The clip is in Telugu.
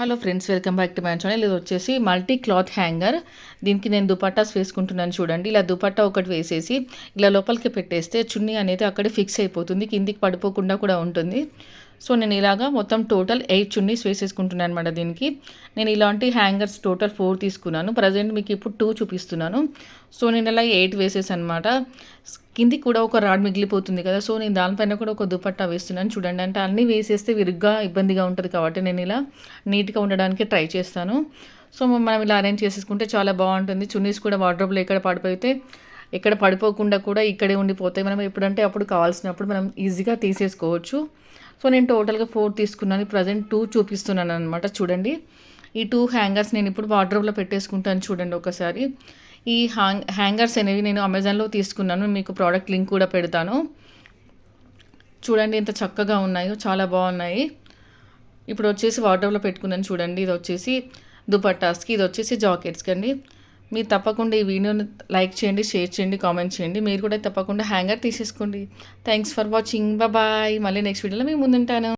Hello friends, welcome back to my channel. ఇది వచ్చేసి మల్టీ క్లాత్ హ్యాంగర్. దీనికి నేను దుపట్టాస్ వేసుకుంటున్నాను చూడండి. ఇలా దుపట్టా ఒకటి వేసేసి ఇలా లోపలికి పెట్టేస్తే చున్నీ అనేది అక్కడే ఫిక్స్ అయిపోతుంది, కిందికి పడిపోకుండా కూడా ఉంటుంది. సో నేను ఇలాగా మొత్తం టోటల్ 8 చున్నీస్ వేసేసుకుంటున్నాను అనమాట. దీనికి నేను ఇలాంటి హ్యాంగర్స్ టోటల్ 4 తీసుకున్నాను. ప్రజెంట్ మీకు ఇప్పుడు 2 చూపిస్తున్నాను. సో నేను ఇలా 8 వేసేసాను అనమాట. కిందికి కూడా ఒక రాడ్ మిగిలిపోతుంది కదా, సో నేను దానిపైన కూడా ఒక దుపట్టా వేస్తున్నాను చూడండి. అంటే అన్నీ వేసేస్తే విరుగ్గా ఇబ్బందిగా ఉంటుంది కాబట్టి నేను ఇలా నీట్గా ఉండడానికి ట్రై చేస్తాను. సో మనం ఇలా అరేంజ్ చేసేసుకుంటే చాలా బాగుంటుంది. చున్నీస్ కూడా వార్డ్రోబ్లో ఎక్కడ పడిపోకుండా కూడా ఇక్కడే ఉండిపోతాయి. మనం ఎప్పుడంటే అప్పుడు కావాల్సినప్పుడు మనం ఈజీగా తీసేసుకోవచ్చు. సో నేను టోటల్గా 4 తీసుకున్నాను. ప్రజెంట్ 2 చూపిస్తున్నాను అనమాట. చూడండి, ఈ 2 హ్యాంగర్స్ నేను ఇప్పుడు వార్డ్రోబ్లో పెట్టేసుకుంటాను చూడండి ఒకసారి. ఈ హ్యాంగర్స్ అనేవి నేను అమెజాన్లో తీసుకున్నాను. మీకు ప్రోడక్ట్ లింక్ కూడా పెడతాను. చూడండి ఎంత చక్కగా ఉన్నాయో, చాలా బాగున్నాయి. ఇప్పుడు వచ్చేసి వార్డ్రోబ్లో పెట్టుకున్నాను చూడండి. ఇది వచ్చేసి దుపట్టాస్కి, ఇది వచ్చేసి జాకెట్స్కి అండి. మీరు తప్పకుండా ఈ వీడియోని లైక్ చేయండి, షేర్ చేయండి, కామెంట్ చేయండి. మీరు కూడా తప్పకుండా హ్యాంగర్ తీసేసుకోండి. Thanks for watching. బాయ్. మళ్ళీ నెక్స్ట్ వీడియోలో మేము ముందుంటాను.